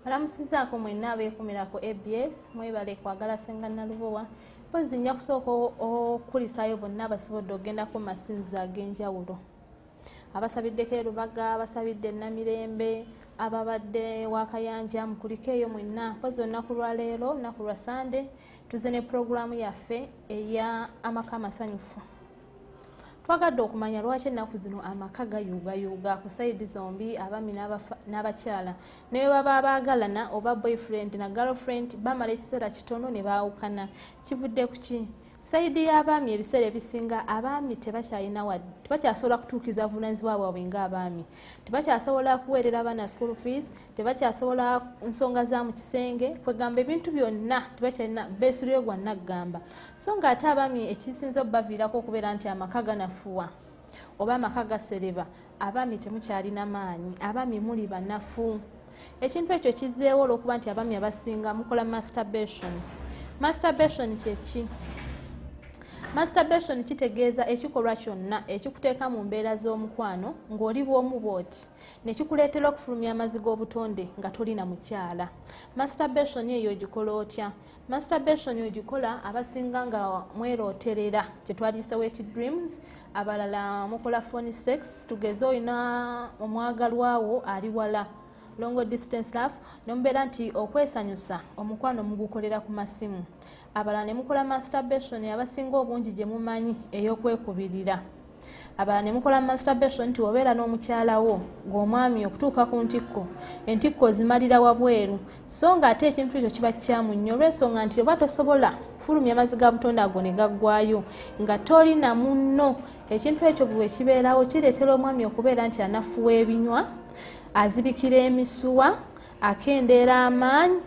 Balamusizaako mwenna abeekumirako ABS mwebale kwagala Ssenga Nalubowa mpozi nja kusooka okulisayo bonna abasobodde okgendako mu masinzizo ag'enjawulo abasabiddeko e Lubaga, abasabidde e Namirembe, ababadde Wakayanja mukuliko eyo mwenna mpozi olunaku lwa leero lunaku lwa Sande tuze ne pulogulaamu yaffe eya amaka amasanyufu. Twagadde okumanya lwaki ennaku zino amaka gayuugayuuga ku sayidi zombi abaami n'abakyala naye baba baagalana oba boyfriend na girlfriend bamala ekiseera kitono ne baawukana kivudde ku ki? Sayidi y'abaami ebiseera ebisinga abaami tebakyasobola kutuukiza buvunaanyizibwa bwabwe ng'abaami, tebakyasobola kuweerera abaana school fees, tebakyasobola nsonga za mu kisenge kwegamba ebintu byonna tebakyalina beesulire gwa naggamba. So ng'ate abaami ekisinza obaviirako okubeera nti amaka ganafuwa oba amaka gasereba, abaami temukyalina maanyi, abaami muli banafu. Ekintu ekyo kizzeewo olw'okuba nti abaami abasinga mukola masturbation. Masturbation kye ki? Masturbation kitegeeza ekikolwa kyonna ekikuteeka mu mbeera z'omukwano ng'oli bw'omu bw'oti ne kikuleetera okufulumya amazzi g'obutonde nga tolina mukyala. Masturbation eyo ogikola otya? Masturbation ogikola abasinga nga mwerooterera kye twandiyise wet dreams, abalala mukola phone sex, tugeze olina omwagalwawo ali wala long distance love nomubeera nti okwesanyusa omukwano mugukolera ku masimu. Abalala ne mukola masturbation abasinga obungi gye mumanyi ey'okwekubirira. Abalala ne mukola masturbation nti obeera n'omukyalawo ng'omwami okutuuka ku ntikko, entikko zimalira wabweru so ng'ate ekintu ekyo kiba kyamu nnyo olw'ensonga nti oba tosobola kufulumya amazzi ga butonde ago ne gaggwayo nga tolina munno, ekintu ekyo bwe kibeerawo kireetera omwami okubeera nti anafuwa ebinywa, azibikira emisuwa, akendeera amaanyi.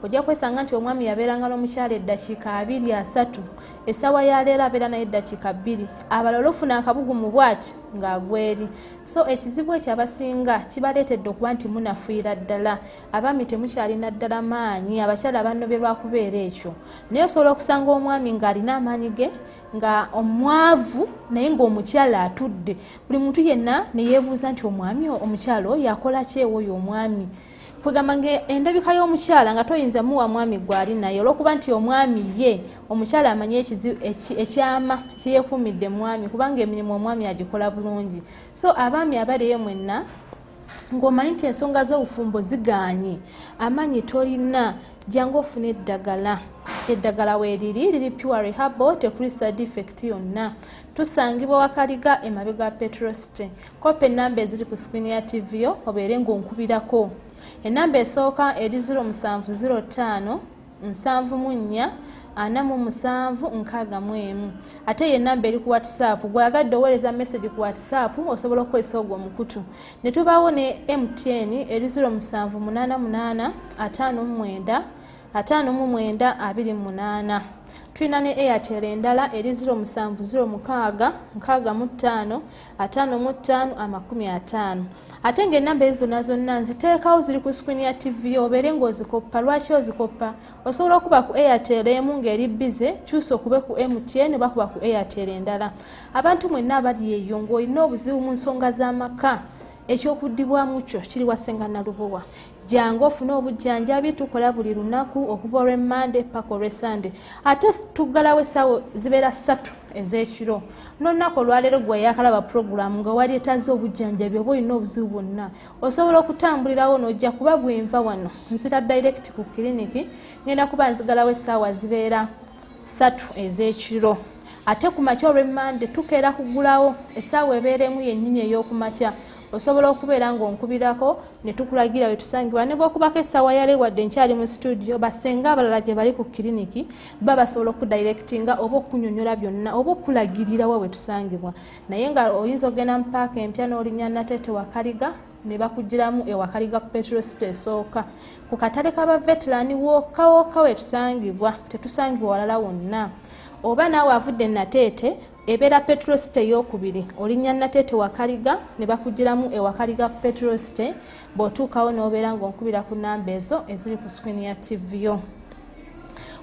Ojja kwesanga nti omwami yabeeranga n'omukyala eddakiika 2-3, essaawa ya leero abeera naye eddakiika 2, abalala ofuna akabugumu bw'ati ng'agweri. So ekizibu ekyo abasinga kibaleetedde okuba nti munafuira ddala, abaami temukyalina ddala maanyi, abakyala bannoberwa kubeera ekyo. Naye osobola okusanga omwami ng'alina amaanyi ge nga omwavu naye ng'omukyala atudde. Buli muntu yenna ne yeebuuza nti omwami omukyala oyo akola ki ewoyo omwami? Kwegamba endabika y'omukyala nga toyinza muwa mwami gwali naye olw'okuba nti omwami ye omukyala amanye ekyama kyeyeekuumidde mwami kubanga emirimu omwami agikola bulungi. So abaami abaliyo mwenna ng'omanyi nti ensonga z'obufumbo zigaanye, amaanyi tolina, jangu ofune eddagala. Eddagala weeriri liri pure herbal, tekuli side effect yonna. Tusangibwa Wakaliga emabega Petrosite. Kopa ennamba eziri ku screen ya TV yo obeere ng'onkubirako. Enamba esooka eri 0705 74 47 ate ye namba eri ku WhatsApp gwagadde oweereza message ku WhatsApp osobola okukozesa ogwo omukutu. Ne tubaawo ne MTN eri 0788 59 5928. Tulina ne Airtel endala eri 0706 65 55 ate ng'ennamba ezo zonna nziteekawo ziri ku screen ya TV obeere ng'ozikoppa. Lwaki ozikoppa? Osobola okuba ku Airtel emu ng'eri bize, kyusa okube ku MTN bakuba ku Airtel endala. Abantu mwenna abali eyo ng'olina obuzibu mu nsonga z'amaka, ekyokuddibwamu kyo kiri wa Ssenga Nalubowa. Jangu ofune obujjanjabi, tukola buli lunaku okuva olw'e Monday paka olw'e Sunday. Ate tuggalawo essaawa zibeera 3 ez'ekiro. N'olunaku olwaleero gwe yakalaba pulogulaamu nga wali etaze obujjanjabi oba olina obuzibu bwonna, osobola okutambulirawo n'ojja kuba bwenva wano nzira direct ku kiriniki, ngenda kuba nzigalawo essaawa zibeera 3 ez'ekiro. Ate ku makya olw'e Monday tukeera kugulawo essaawa ebeeremu yennyini ey'okumakya. Osobola okubeera ng'onkubirako ne tukulagira we tusangibwa. Ne bw'okubako essaawa yaleero wadde nkyali mu studio, basenga abalala gye bali ku kiriniki basobola okudirectinga oba okunyonyola byonna oba okulagirira wa we tusangibwa. Naye nga oyinza ogenda mu paaka empya n'olinnya Natete Wakaliga ne bakugiramu Wakaliga Petrosite esooka ku katale k'abaveterani wokka we tusangibwa, tetusangibwa walala wonna. Oba naawe avudde Natete ebeera Petrosite ey'okubiri olinnya Natete Wakaliga ne bakugiramu Wakaliga Petrosite, bw'otuukawo n'obeera ng'onkubira ku nnamba ezo eziri ku screen ya TV yo.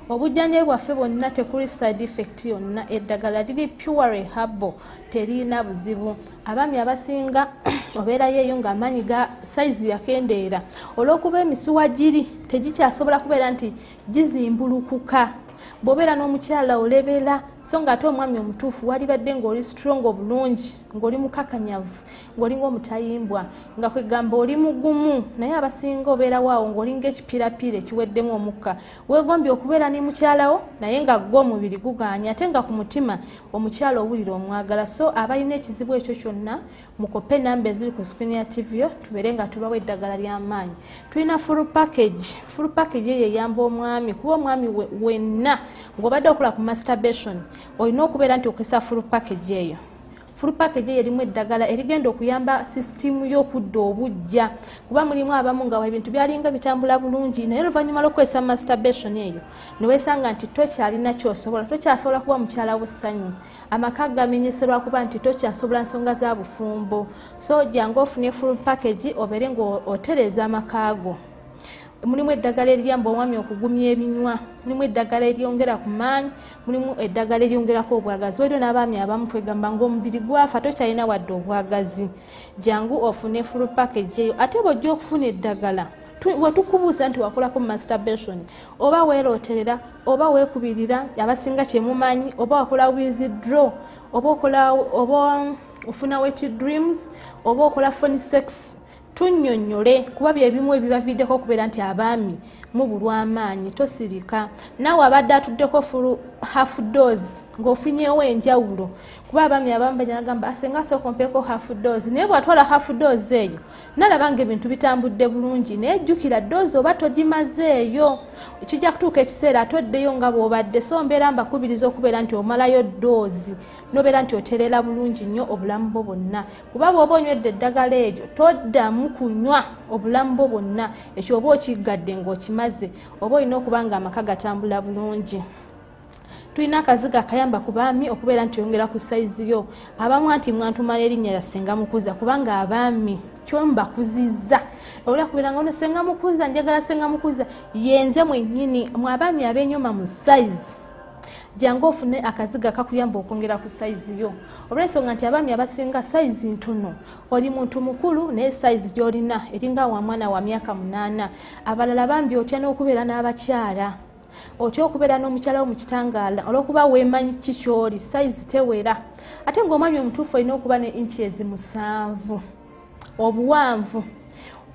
Obujjanjabi bwaffe bwonna tekuli side effect yonna, eddagala liri pure herbal, terina buzibu. Abaami abasinga obeera yeeyo ng'amaanyi ga sayizi yakendeera olw'okuba emisuwa giri tegikyasobola kubeera nti gizimbulukuka. Bw'obeera n'omukyala olebera so ng'ate omwami omutuufu walibadde ng'oli strong obulungi ng'oli mukakanyavu ng'oli ng'omutayimbwa nga kwegamba oli mugumu naye abasinga obeera waawo ng'oli ng'ekipirapira ekiweddemu omukka weegombye okubeera ne mukyalawo naye nga gwe omubiri gugaanya ate nga ku mutima omukyala owulira omwagala. So abalina ekizibu ekyo kyonna mukope enamba eziri ku screen ya TV yo tubeere nga tubawa eddagala ly'amaanyi. Tulina full package. Full package eyo eyamba omwami kuba omwami wenna ng'obadde okola ku masturbation olina okubeera nti okesa full package eyo. Full package eyo erimu eddagala erigenda okuyamba sisitimu y'okudda obujja kuba mulimu abamu nga ebintu byalinga bitambula bulungi naye oluvannyuma lw'okukozesa masturbation eyo ne weesanga nti tokyalina kyosobola tokyasobola kuba mukyala w'essanyu amaka gamenyeserwa kuba nti tokyasobola nsonga za bufumbo. So jangu ofune full package obeere ng'otereeza amaka go. Mulimu eddagala eriyamba omwami okugumya ebinywa, mulimu eddagala eryongera ku maanyi, mulimu eddagala eryongerako obwagazi. Waliwo n'abaami abamu twegamba ng'omubiri gwafa tokyalina wadde obwagazi. Jangu ofune full package eyo. Ate bw'ojja okufuna eddagala wetukubuuza nti wakolako masturbation oba weerooterera oba weekubirira abasinga kyemumanyi oba wakola withdraw oba ofuna wet dreams oba okola phone sex tunnyonnyole kuba byebimu ebibaviddeko okubeera nti abaami mubulwa amaanyi tosirika. Naawe abadde atuddeko full half dose ng'ofunyewo enjawulo kuba abaami abamu bajagamba asenga sooka ompeeko half dose naye bw'atwala half dose eyo nalaba ng'ebintu bitambudde bulungi naye jjukira dose oba togimazeeyo kijja kutuuka ekiseera atoddeyo nga bw'obadde. So mbeera mbakubiriza okubeera nti omalayo dose nobeera nti otereera bulungi nnyo obulamu bwo bwonna kuba bw'oba onywedde eddagala eryo toddamu kunywa obulamu bwo bwonna ekyo oba okiggadde ng'okimaze oba olina okuba nga amaka gatambula bulungi. Tulina akaziga akayamba ku baami okubeera nti yongera ku sayizi yo. Abamu anti mwantumala erinnya lya Ssenga Mukuza kubanga abaami kyo mbakuzizza olwa kubeera nga ono Ssenga Mukuza njagala Ssenga Mukuza yenze mwennyini mu abaami ab'enyuma mu sayizi. Jangu ofune akaziga kakuyamba okwongera ku sayizi yo olw'ensonga nti abaami abasinga sayizi ntono oli muntu mukulu naye sayizi gy'olina eringa wa mwana wa myaka 8. Abalala bambi otya n'okubeera n'abakyala otya okubeera n'omukyala wo mu kitangaala olw'okuba weemanyi ki ky'oli sayizi tewera. Ate ng'omwami omutuufu olina okuba ne inches 7 obuwanvu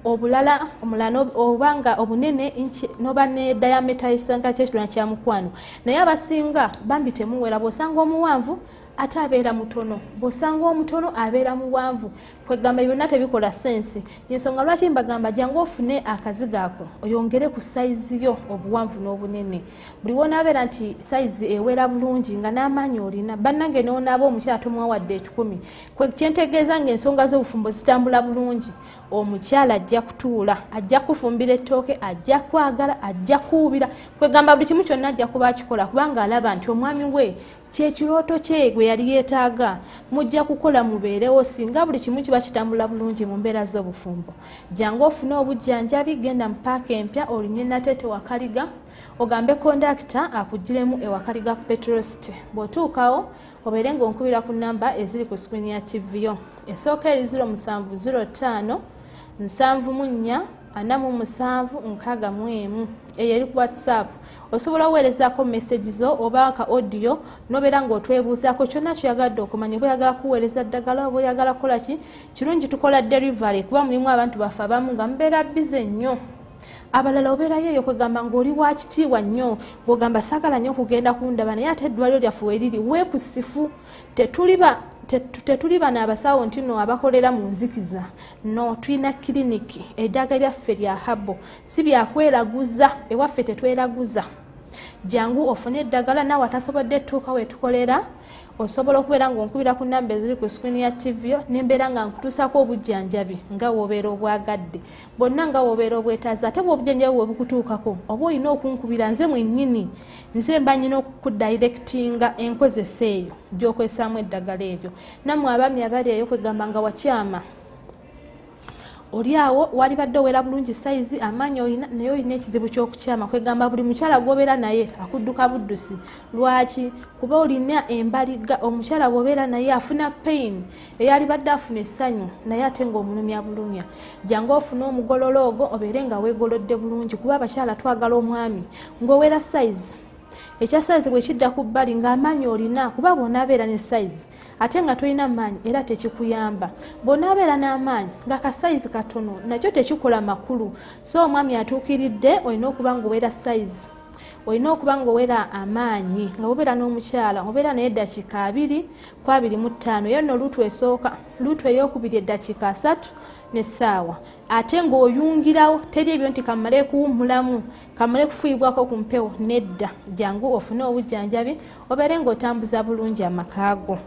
obulala omulala obanga obunene noba ne diameter y'ekisanga ky'ekidona kya mukwano naye abasinga bambi temuwera. Bw'osanga omuwanvu ate abeera mutono bw'osanga omutono abeera muwanvu kwegamba byonna tebikola sensi. Yensonga lwaki mbagamba jangu ofune akaziga ako oyongere ku sayizi yo obuwanvu n'obunene. Buli wonaabeera nti sayizi ewera bulungi nga n'amaanyi olina bannange n'onaaba omukyala tomuwa wadde 10 kyentegeeza ng'ensonga z'obufumbo zitambula bulungi omukyala ajja kutuula ajja kufumbira ettooke ajja kwagala ajja kuwubira kwegamba buli kimu kyonna ajja kuba akikola kubanga alaba nti omwami we kyekirooto kye gwe yali yeetaaga mujja kukola mubeerewo singa buli kimu kiba kitambula bulungi mu mbeera z'obufumbo. Jangu ofune obujjanjabi genda mu paaka empya olinye Nateete Wakaliga ogambe kondakita akugiremu ewakaliga ku petrolsite. Bw'otuukawo obeere ng'onkubira ku namba eziri ku screen ya TV yo. Esooka eri 0705 74 47 eyo eri ku WhatsApp. Osobola oweerezaako message zo oba ka audio nobeera ng'otwebuuzaako kyonna kyoyagadde okumanya oba oyagala kuweereza ddagala oba oyagala kukola ki. Kirungi tukola delivery kuba mulimu abantu baffe abamu nga mubeera bize nnyo. Abalala obeerayo eyo kwegamba ng'oli wa kitiibwa nnyo bw'ogamba saagala nnyo okugenda kundaba naye ate eddwaliro lyaffe weriri weekusifu tetuli bano abasawo nti no abakolera mu nzikiza no tulina kiriniki eddagala lyaffe lya habo si byakweraguza ewaffe tetweraguza. Jangu ofune eddagala naawe atasobodde ettuuka wetukolera osobola okubeera ng'onkubira ku namba eziri ku screen ya TV yo nembeera nga nkutuusaako obujjanjabi nga wobeera obwagadde bonna nga wobeera obwetaaza. Ate bw'obujjanjabi bwe bukutuukako oba olina okunkubira nze mwennyini nze mba nyina okudirectinga enkozesa eyo gy'okozesaamu eddagala eryo. Nammwe abaami abali eyo kwegamba nga wakyama oli awo wali badde owera bulungi size amaanyi olina naye olina ekizibu ky'okukyama kwegamba buli mukyala gwobeera naye akudduka buddusi lwaki kuba olina embaliga omukyala bw'obeera naye afuna pain eyali badde afuna essanyu naye ate ng'omulumya bulumya jangu ofune omugololoogo obeere nga weegolodde bulungi kuba abakyala twagala omwami ng'owera size ekya size bwe kidda ku bbali ng'amaanyi olina kuba bw'onaabeera ne size ate nga tolina maanyi era tekikuyamba bw'onaabeera n'amaanyi nga ka size katono nakyo tekikola makulu so omwami atuukiridde olina okuba ng'owera size olina okuba ng'owera amaanyi nga bobeera n'omukyala obeera naye eddakiika 2 ku 25 eyo nno lutu esooka lutu ey'okubiri eddakiika 3 n'essaawa ate ng'oyungirawo teri ebyo nti kamale kuwummulamu kamale kufuuyibwako ku mpewo nedda jangu ofune obujjanjabi obeere ng'otambuza bulungi amakaago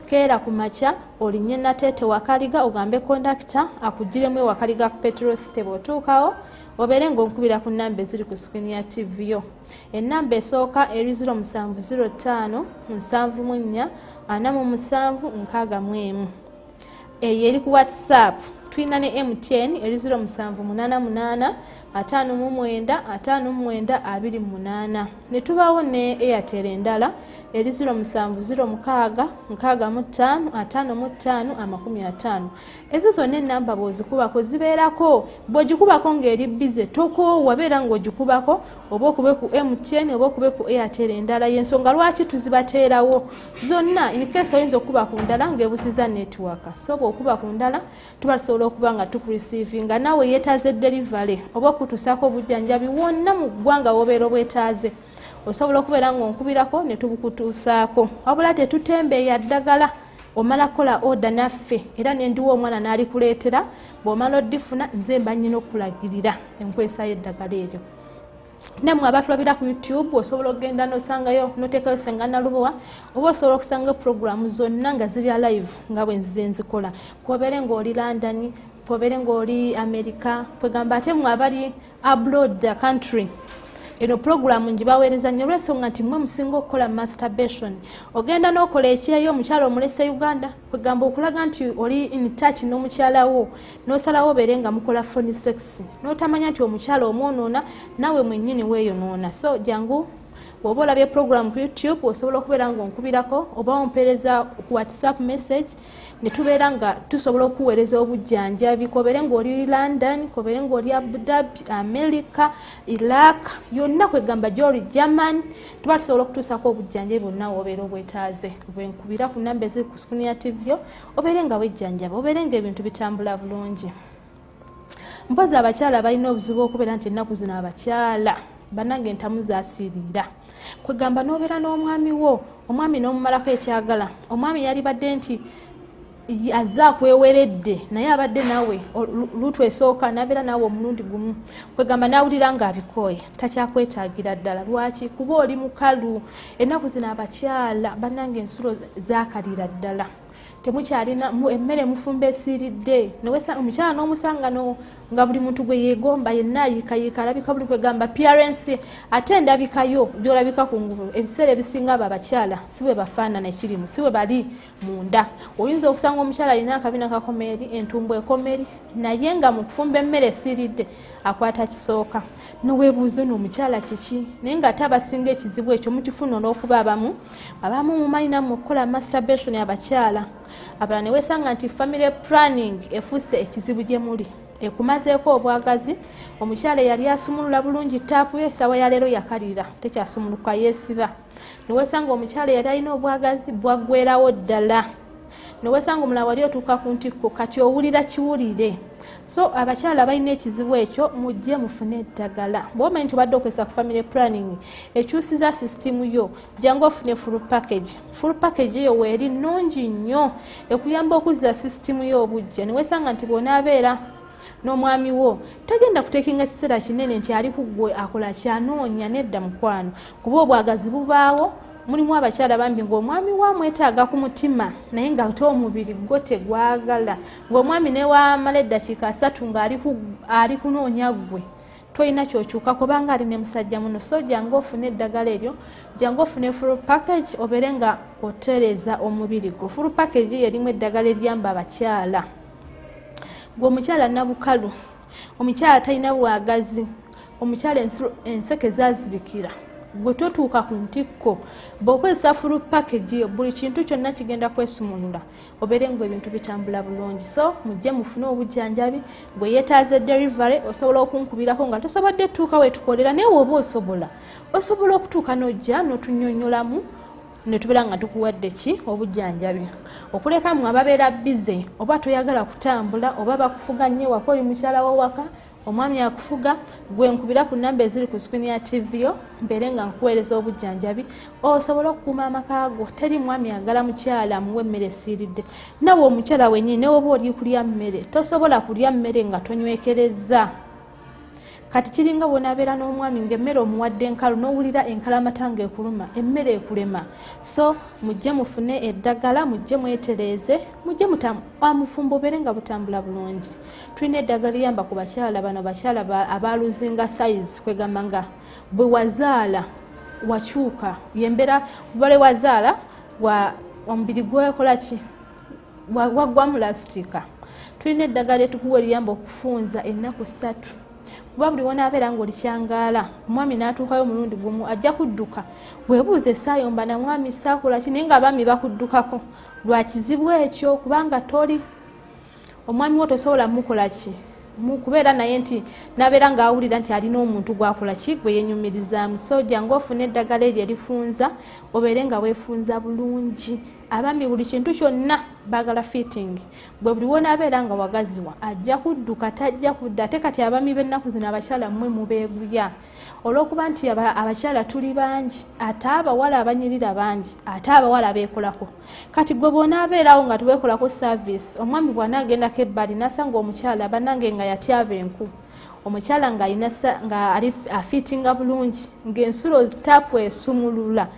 keera ku makya olinnye nateete wakaliga ogambe kondakita akugiremu ewakaliga ku petrol stable otuukawo obeere ng'onkubira ku nnamba eziri ku screen ya TV yo ennamba esooka eri 0705 74 47 eyo eri ku WhatsApp tulina ne MTN eri 0788 59 59 28 ne tubaawo ne Airtel endala eri 0706 65 55 50. Ezo zonna ennamba bw'ozikubako zibeerako bw'ogikubako ng'eri bize toko wabeera ng'ogikubako oba okube ku MTN oba okube ku Airtel endala y'ensonga lwaki tuzibateerawo zonna in case oyinza okuba ku ndala ng'ebusiza network so bw'okuba ku ndala tuba tusobola okuba nga tukurisiivinga naawe yeetaaze delivery oba okutuusako obujjanjabi wonna mu ggwanga w'obeera obwetaaze osobola okubeera ng'onkubirako ne tubukutuusaako wabula tetutembeeya ddagala omala kola order naffe era nendiwa omwana n'alikuleetera bw'omala oddifuna nze mba nnyina okulagirira enkwesa y'eddagala eryo nammwe abatulabira ku YouTube osobola okgenda n'osangayo n'oteekayo Sengana Lubowa oba osobola okusanga programu zonna nga ziri live nga bwe nzize nzikola kwobeere ng'oli London kwobeere ng'oli America kwegamba ate mmwe abali abroad the country eno programu njibaweereza nnyo olw'ensonga nti mmwe musinga okukola masturbation ogenda n'okola ekyeyo omukyala omulese Uganda kwegamba okulaga nti oli in touch n'omukyala wo n'osalawo obeere nga mukola phone sex n'otamanya nti omukyala omwonoona nawe mwennyini weeyonoona so jangu bw'oba olabye programu ku YouTube osobola okubeera ng'onkubirako oba ompeereza ku WhatsApp message ne tubeera nga tusobola okuweereza obujjanjabi kobeere ng'oli London kobeere ng'oli Abu Dhabi America Iraq yonna kwegamba gy'oli German tuba tusobola okutuusako obujjanjabi bwonna wobeera obwetaaze bwenkubira ku nnamba eziri ku screen ya TV yo obeere nga wejjanjaba obeere ng'ebintu bitambula bulungi mpozi abakyala balina obuzibu okubeera nti ennaku zino abakyala bannange entamu zaasiriira kwegamba n'obeera n'omwami wo omwami n'omumalako ekyagala omwami yali badde nti azza kweweredde naye abadde nawe lutu esooka n'abeera naawe omulundi gumu kwegamba n'awulira ng'abikooye takyakwetaagira ddala lwaki kuba oli mukalu ennaku zino abakyala bannange ensulo zaakalira ddala temukyalina emmere mufumba esiiridde omukyala n'omusanga nga buli muntu gwe yeegomba yenna ayiikayiika alabika buli kwegamba appearance ate endabikayo gy'olabika ku ngulu ebiseera ebisinga abo abakyala si bwe bafaanana ekirimu si bwe bali munda oyinza okusanga omukyala alina akabina kakomeeri entumbu ekomeeri naye nga mu kufumba emmere esiiridde akwata kisooka noweebuuze n'omukyala kiki naye ng'ate abasinga ekizibu ekyo mukifuna olw'okuba abamu mumanyi nammwe okukola masturbation abakyala abalala ne weesanga nti family planning efuuse ekizibu gye muli ekumazeeko obwagazi omukyala yali asumulula bulungi taapu ye essaawa ya leero yakalira tekyasumuluka yeesiba neweesanga omukyala yali alina obwagazi bwaggwerawo ddala neweesanga omulala wali otuuka ku ntikko kati owulira kiwulire so abakyala balina ekizibu ekyo mujje mufune eddagala bw'omanyi nti obadde okozesa ku family planning ekyusiza sisitimu yo jangu ofune full package eyo weeri nnungi nnyo ekuyamba okuzza sisitimu yo obujja neweesanga nti bw'onaabeera n'omwami wo tagenda kuteekinga kiseera kinene nti ali ku ggwe akola kyanoonya nedda mukwano kuba obwagazi bubaawo mulimu abakyala bambi ng'omwami wamwetaaga ku mutima naye nga ate omubiri gwo tegwagala ng'omwami newamala eddakiika 3 ng'ali kunoonya ggwe tolina kyokyuka kubanga ali ne musajja muno so jangu ofune eddagala eryo jangu ofune full package obeere nga otereeza omubiri gwo full package erimu eddagala eryamba abakyala gwe omukyala nabukalu omukyala talina bwagazi omukyala enseke zazibikira gwe totuuka ku ntikko bw'okozesa fulu package buli kintu kyonna kigenda kwesumulula obeere nga ebintu bitambula bulungi so mujje mufune obujjanjabi bwe yeetaaze delivery osobola okunkubirako nga tosobodde tuuka wetukolera naye woba osobola okutuuka n'ojja n'otunnyonnyolamu ne tubeera nga tukuwadde ki obujjanjabi okuleka mu ababeera bize oba toyagala kutambula oba bakufuga nnyo waka oli mukyala w'owaka omwami akufuga gwe nkubira ku namba eziri ku screen ya TV yo mbeere nga nkuweereza obujjanjabi osobola okukuuma amaka go teri mwami agala mukyala muwe emmere esiiridde nawe omukyala wennyini ne woba oli kulya mmere tosobola kulya mmere nga tonywekereza kati kiringa bw'onaabeera n'omwami ng'emmere omuwadde enkalu n'owulira enkalamata ng'ekuluma emmere ekulema so mujje mufune eddagala mujje mwetereeze mujje amufumbo obeere nga butambula bulungi tulina eddagala liyamba ku bakyala bano bakyala abaluzinga size kwegamba nga bwe wazaala wakyuka yembeera bale wazaala omubiri gwekola ki waggwamu lastika tulina eddagala lyetukuwa eriyamba okufunza ennaku 3 kuba buli wonaabeera ng'olikyangaala omwami n'atuukayo omulundi gumu ajja kudduka weebuuze saayomba na mwami saakola ki naye ng'abaami bakuddukako lwa kizibu ekyo kubanga toli omwami wo tosobola mukola ki kubeera naye nti n'abeera ng'awulira nti alina omuntu gwakola ki gwe yenyumirizaamu so jangu ofune eddagala eryo erifunza obeere nga weefunza bulungi abaami buli kintu kyonna baagala fitting bwe buli wonaabeera nga wagaziwa ajja kudduka tajja kudda ate kati abaami b'ennaku zino abakyala mmwe mubeeguya olw'okuba nti abakyala tuli bangi ate abawala abanyirira bangi ate abawala beekolako kati gwe bw'onaabeerawo nga tubeekolako service omwami bw'anaagendako ebbali nasanga omukyala bannange nga yatyaba enku omukyala nga ali afitinga bulungi ng'ensulo tapu esumulula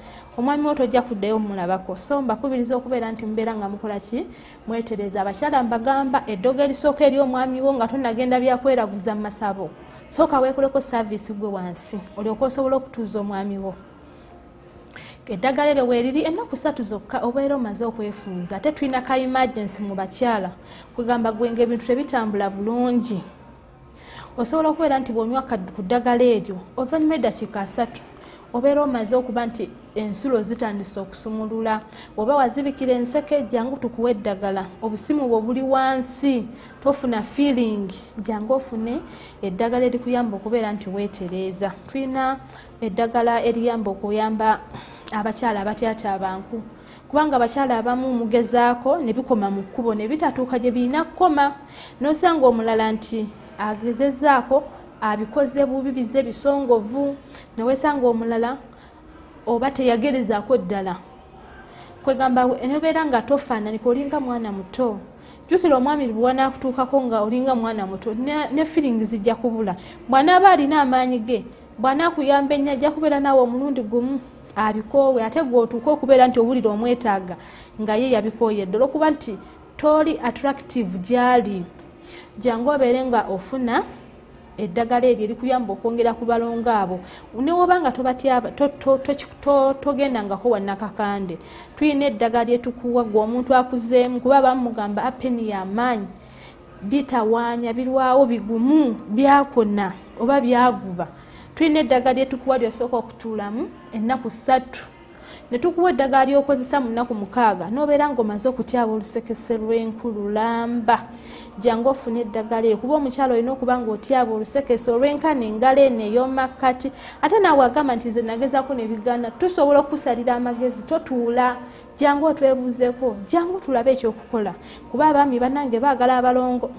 omwami wo tojja kuddayo mulabako so mbakubiriza okubeera nti mubeera nga mukola ki mwetereza abakyala mbagamba eddogo erisooka eri omwami wo nga tonagenda byakweraguza mu masabo sooka weekoleko service gwe wansi olyoka osobola okutuuza omwami wo eddagala eryo weeriri ennaku 3 zokka obeera omaze okwefunza ate tulina ka emergency mu bakyala kwegamba gwenga ebintu tebitambula bulungi osobola okubeera nti bw'onywa ku ddagala eryo oluvannyuma eddakiika 3 obeera omaze okuba nti ensulo zitandise okusumulula oba wazibikira enseke jangu tukuwa eddagala obusimu bwo buli wansi tofuna feeling jangu ofune eddagala erikuyamba okubeera nti weetereeza tulina eddagala eriyamba okuyamba abakyala abatyata abantu kubanga abakyala abamu mugezaako ne bikoma mu kkubo ne bitatuuka gye birina kukoma n'osanga omulala nti agezezaako abikoze bubi bize bisongovu newesanga omulala oba teyagerezaako ddala kwegamba enobeera nga tofaananiko olinga mwana muto jjukira omwami bw'anaakutuukako nga olinga mwana muto ne feeling zijja kubula bw'anaaba alina amaanyi ge bw'anaakuyamba ennyo ajja kubeera naawe omulundi gumu abikoowe ate gw'otuuka okubeera nti owulira omwetaaga nga ye yabikooye ddala okuba nti toli attractive gy'ali jangu obeere nga ofuna eddagala eryo erikuyamba okwongera ku balongo abo newoba nga togendangako wannakakande tulina eddagala lyetukuwa gwe omuntu akuzeemu kuba bamugamba apeni y'amaanyi bitawaanya birwawo bigumu byakona oba byaguba tulina eddagala lyetukuwa lyosooka okutuulamu ennaku 3 ne tukuwa eddagala lyokozesa mu nnaku 6 n'obeera ng'omaze okutyaba olusekese lw'enkululamba jangu ofune eddagala eryo kuba omukyalo olina okuba ng'otyaba olusekese olw'enkana engalo eno ey'omakkati ate naawe agamba nti nze nagezaako ne bigaana tusobola okusalira amagezi totuula jangu otwebuuzeko jangu tulabe ekyokukola kuba abaami bannange baagala abalongo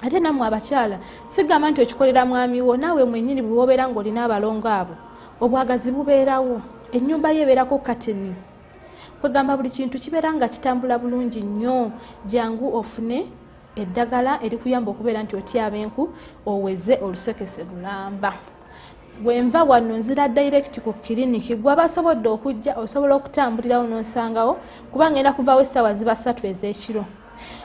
ate nammwe abakyala sigamba nti okikolera mwami wo naawe mwennyini bwe wobeera ng'olina abalongo abo obwagazi bubeerawo ennyumba ye ebeerako kateni kwegamba buli kintu kibeera nga kitambula bulungi nnyo jangu ofune eddagala erikuyamba okubeera nti otyaba enku oweze olusekese lulamba bwenva wano nzira direct ku kiriniki gwe abasobodde okujja osobola okutambulirawo n'osangawo kuba ngenda kuvaawo essaawa ziba 3 ez'ekiro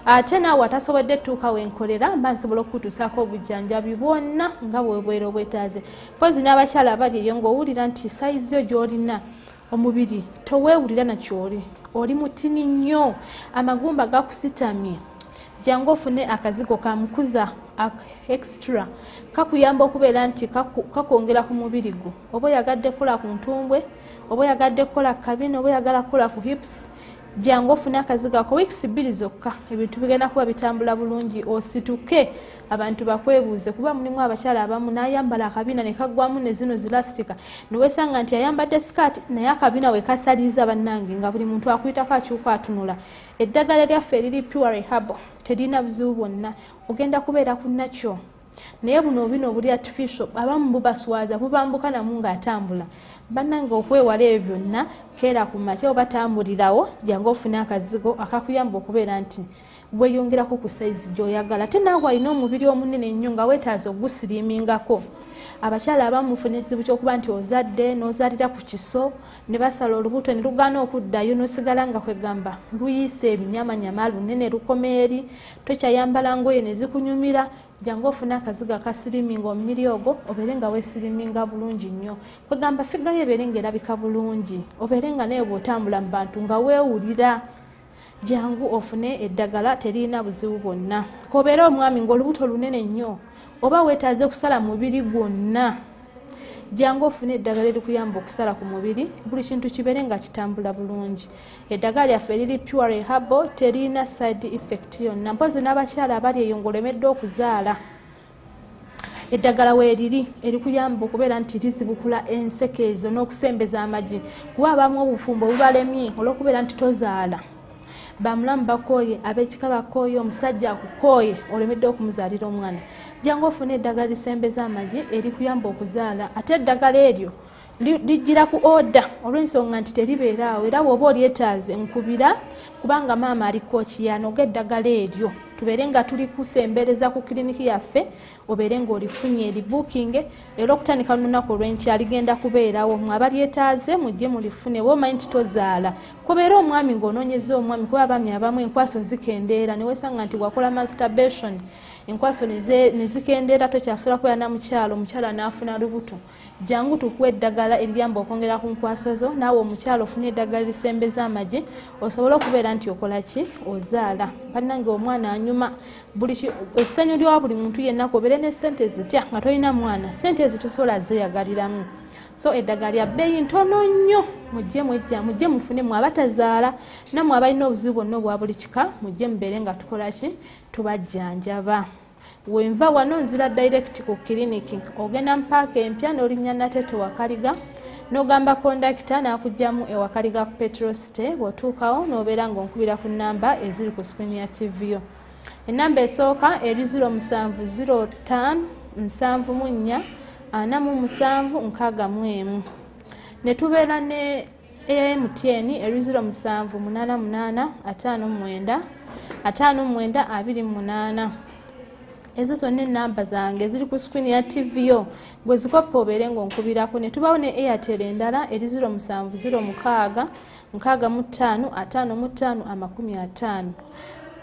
ate naawe atasobodde tuuka wenkolera mba nsobola okutuusaako obujjanjabi bwonna nga bwebwera obwetaaze pozi n'abakyala abali eyo ng'owulira nti sayizi yo gy'olina omubiri toweewulira nakyoli oli mutini nnyo amagumba gakusitamye jangu ofune akazigo kamukuza extra kakuyamba okubeera nti kakongera ku mubiri gwo oba oyagadde kukola ku ntumbwe oba oyagadde kukola kabina oba oyagala kukola ku hips jangu ofune akazigo ako weeks 2 zokka ebintu bigenda kuba bitambula bulungi osituke abantu bakwebuuze kuba mulimu abakyala abamu n'ayambala akabina ne kaggwamu ne zino zilastika niwesanga nti ayambadde sikaati naye akabina we kasaliza bannange nga buli muntu akuyitako akyuka atunula eddagala lyaffe eriri pure herbal terina buzibu bwonna ogenda kubeera ku nakyo naye buno buli artificial abamu bubaswaza bubambuka namu ng'atambula bannange okwewala ebyo byonna keera ku makya oba tambulirawo jangu ofune akazigo akakuyamba okubeera nti bweyongerako ku size gy'oyagala ate naawe alina omubiri omunene nnyo nga weetaaza ogusiriimingako abakyala abamu mufuna ekizibu ky'okuba nti ozadde n'ozalira ku kiso ne basala olubuto ne lugaana okuddayo n'osigala nga kwegamba luyise ebinyamanyama lunene lukomeeri tokyayambala ngoye ne zikunyumira jangu ofune akazigo akasiriminga omubiri ogwo obeere nga weesiriminga bulungi nnyo kwegamba figayo ebeere ng'erabika bulungi obeere nga naye bw'otambula mu bantu nga weewulira jangu ofune eddagala terina buzibu bwonna kobeera omwami ng'olubuto lunene nnyo oba weetaaze kusala mubiri gwonna jangu ofune eddagala erikuyamba okusala ku mubiri buli kintu kibeere nga kitambula bulungi eddagala lyaffe eriri pure herbal terina side effect yonna mpozi n'abakyala abali eyo ng'olemedde okuzaala eddagala weeriri erikuyamba okubeera nti lizibukula enseke ezo n'okusembeza amagi kuba abamu obufumbo bubalemye olw'okubeera nti tozaala bamulamu bakooye ab'ekika bakooye omusajja akukooye olemedde okumuzaalira omwana jangu ofune eddagala lisembeza amagi erikuyamba okuzaala ate eddagala eryo lijjira ku oda olw'ensonga nti teribeeraawo era bw'oba olyetaaze nkubira kubanga maama aliko kiyanoga eddagala eryo tubeere nga tuli kusembereza ku kiriniki yaffe obeere ng'olifunye eribuukinge era okutandika lunaku olw'enkya ligenda kubeerawo mwe abalyetaaze mujje mulifune bwe omanyi nti tozaala kubeera omwami ng'onoonyeza omwami kuba abaami abamu enkwaso zikendeera ne wesanga nti wakola masturbation enkwaso ne zikendeera tokyasobola kubeera na mukyala omukyala n'afuna lubuto jangu tukuwa eddagala eriyamba okwongera ku nkwaso zo naawe omukyala ofune eddagala lisembeza amagi osobole okubeera nti okola ki ozaala bannange omwana anyuma essanyu lya buli muntu yenna kubeere ne ssente zitya nga tolina mwana ssente ezo tosobola zeeyagaliramu so eddagala lya bbeeyi ntono nnyo mujje mufune mwe abatazaala nammwe abalina obuzibu bwonna obwa buli kika mujje mubeere nga tukola ki tubajjanjaba wenva wano nzira direct ku kiriniki ogenda mpaaka empya n'olinnya Nateete Wakaliga n'ogamba kondakita n'akugyamu ewakaliga ku petrol city bw'otuukawo n'obeera ng'onkubira ku nnamba eziri ku screen ya TV yo ennamba esooka eri 0705744761 ne tubeera ne MTN eri 0788595928 ezo zonna ennamba zange ziri ku screen ya TV yo bwe zikopa obeere ng'onkubirako ne tubawo ne Airtel endala eri 0706655550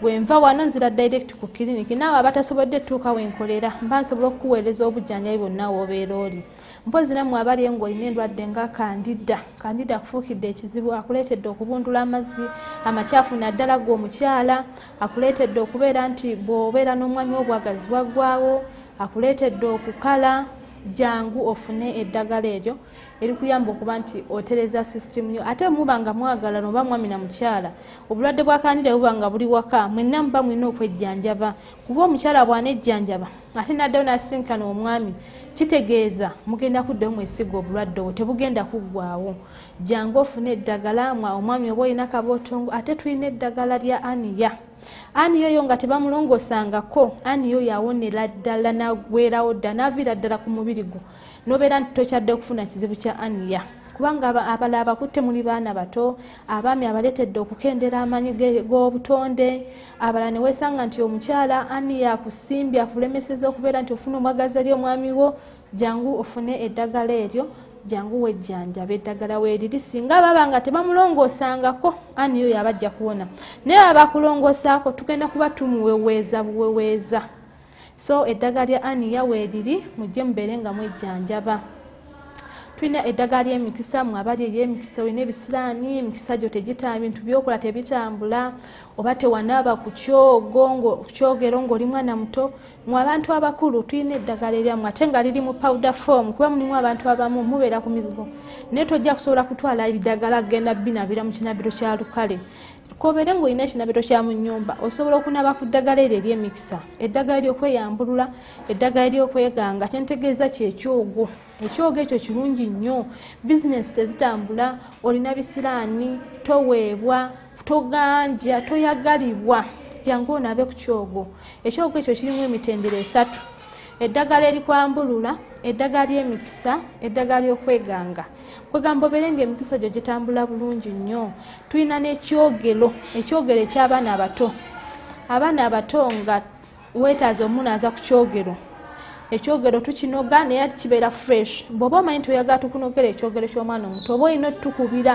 bwenva wano nzira direct ku kiriniki naawe abatasobodde tuuka wenkolera mba nsobola okukuweereza obujjanjabi bwonna w'obeera oli mpozi nammwe abali ng'olina endwadde nga kandida akufuukidde ekizibu akuleetedde okubundula amazzi amakyafu naddala gw'omukyala akuleetedde okubeera nti bw'obeera n'omwami wo bwagazi bwaggwawo akuleetedde okukala jangu ofune eddagala eryo erikuyamba okuba nti otereza system yo ate muba nga mwagalana oba mwami na mukyala obulwadde bwa kandida buba nga buli waka mwenna muba mulina okwejjanjaba kuba omukyala bw'anejjanjaba ate naddewo n'asisinkana omwami kitegeeza mugenda kuddayo mwesiga obulwadde obwo tebugenda kuggwaawo jangu ofune eddagala omwami oba olina kabootongo ate tulina eddagala lya aniya aniyo yo nga tebamulongosangako aniyo yawonera ddala nagwerawo dda naviira ddala ku mubiri gwo nobeera nti tokyadde okufuna kizibu kya aniya kubanga abalala abakutte muli baana bato abaami abaleetedde okukendera amanyi g'obutonde abalala ne weesanga nti omukyala aniya akusimbye akulemeseza okubeera nti ofuna omwagazi eri omwami wo jangu ofune eddagala eryo jangu wejjanjaba eddagala weeriri singa baba nga tebamulongoosangako aniyo yabajja kuwona naye abakulongoosaako tugenda kuba tumuweweeza buweweeza so eddagala lya aniya weeriri mujje mubeere nga mwejjanjaba Tulina eddagala ly'emikisa mwabali ery'emikisa olina ebisiraani emikisa gyo tegitambula bintu byokola tebitambula oba tewanaaba ku kyogero ng'oli mwana muto mu abantu abakulu tulina eddagala eryammwe ate nga liri mu powder form kuba mulimu abantu abamu mubeera ku mizigo naye tojja kusobola kutwala ebiddagala kgenda binabira mu kinabiro kya lukale kobeere ng'olina ekinabiro kya mu nnyumba osobola okunaba ku ddagala eryo ery'emikisa eddagala ery'okweyambulula eddagala ery'okweganga kyentegeeza kyekyogo ekyogo ekyo kirungi nnyo bizinesi tezitambula olina bisiraani toweebwa toganja toyagalibwa jangu onabe ku kyogo ekyogo ekyo kirimu emitendera 3 eddagala erikwambulula eddagala ly'emikisa eddagala ly'okweganga kwegamba obeere ng'emikisa gyo gitambula bulungi nnyo tulina n'ekyogero ekyogero eky'abaana abato nga weetaaza omunaaza ku kyogero ekyogero tukinoga naye kibeera fresh bw'oba omanyi nti oyagala tukunogera ekyogero ky'omwana omuto oba olina otukubira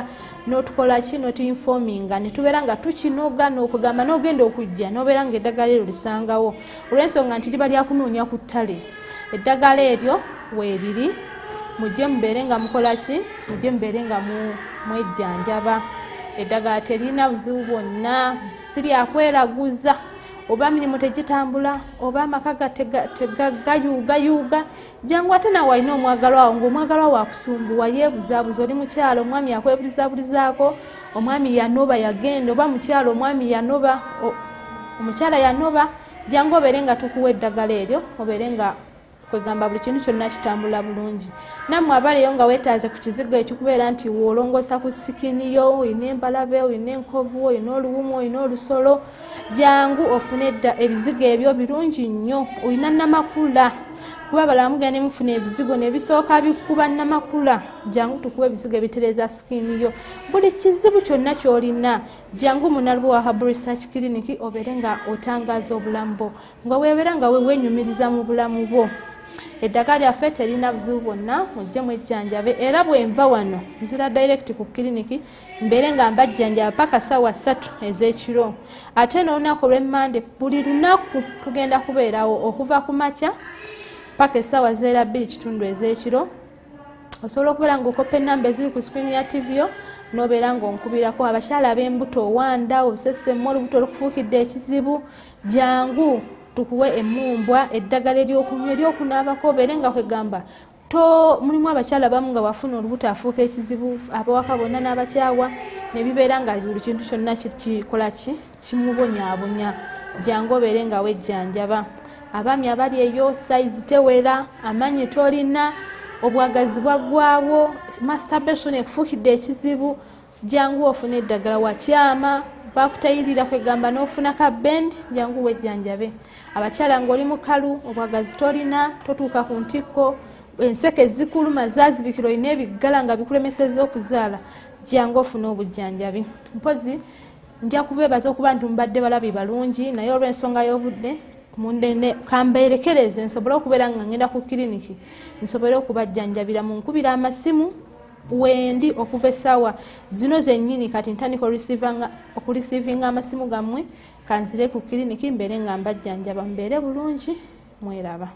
n'otukola ki n'otuinfominga ne tubeera nga tukinoga n'okugamba n'ogenda okujja n'obeera ng'eddagala eryo lisangawo olw'ensonga nti liba lyakunoonya ku ttale eddagala eryo weeriri mujje mubeere nga mukola ki mujje mubeere nga mwejjanjaba eddagala terina buzibu bwonna si lyakweraguza oba mirimu tegitambula oba amaka tegagayuugayuuga jangu ate nawe walina omwagalwa wawo ng'omwagalwa waakusumbuwa yeebuzaabuza oli mukyalo omwami yakwebulizabulizaako omwami yanoba yagenda oba mukyalo omwami yanoba omukyala yanoba jangu obeere nga tukuwa eddagala eryo obeere nga kwegamba buli kintu kyonna kitambula bulungi nammwe abaleyo nga weetaaze ku kizigo ekikubeera nti woolongosa ku sikini yo olina embalabe olina enkovu olina oluwumu olina olusolo jangu ofune ebizigo ebyo birungi nnyo olina namakula kuba balala mugenda ne mufuna ebizigo ne bisooka bikuba namakula jangu tukuwa ebizigo ebitereza sikini yo buli kizibu kyonna ky'olina jangu munalubu wa Herbal Research Clinic obeere nga otangaaza obulamu bwo nga weebeera nga wenyumiriza mu bulamu bwo eddagala lyaffe terina buzibu bwonna mujje mwejjanjabe era bwenva wano nzira direct ku kiriniki mbeere nga mbajjanjaba paka ssaawa 3 ez'ekiro ate n'olunaku olw'emmande buli lunaku tugenda kubeerawo okuva ku makya paka essaawa 2:30 ez'ekiro osobola okubeera ng'okopa ennamba eziri ku screen ya TV yo n'obeera ng'onkubirako abakyala ab'embuto owanda obusesemu olubuto olukufuukidde ekizibu jangu tukuwe emumbwa eddagala ery'okunywa ery'okunaabako obeere nga kwegamba mulimu abakyala bamu nga bafuna olubuto afuuka ekizibu abawaka bonna n'abakyawa ne bibeera nga buli kintu kyonna kikola ki kimubonyaabonya jangu obeere nga wejjanjaba abaami abali eyo sayizi tewera amanyi tolina obwagazi bwaggwaawo masturbation ekufuukidde ekizibu jangu ofuna eddagala wakyama bakutayirira kwegamba n'ofuna ka bend jangu wejjanjabe abakyala ng'oli mukalu obwagazi tolina totuuka ku ntikko enseke zikuluma zaazibikira olina ebiggala nga bikulemeseza okuzaala jangu ofuna obujjanjabi mpozi nja kubeebaza okuba nti mubadde balabi balungi naye olw'ensonga y'obudde kambeerekereze nsobole okubeera nga ngenda ku kiriniki nsobole okubajjanjabira mu nkubira amasimu wendi okuva essaawa zino zennyini kati ntandika okurisiivinga amasimu gammwe kanzire ku kiriniki mbeere nga mbajjanjaba mbeere bulungi mweraba.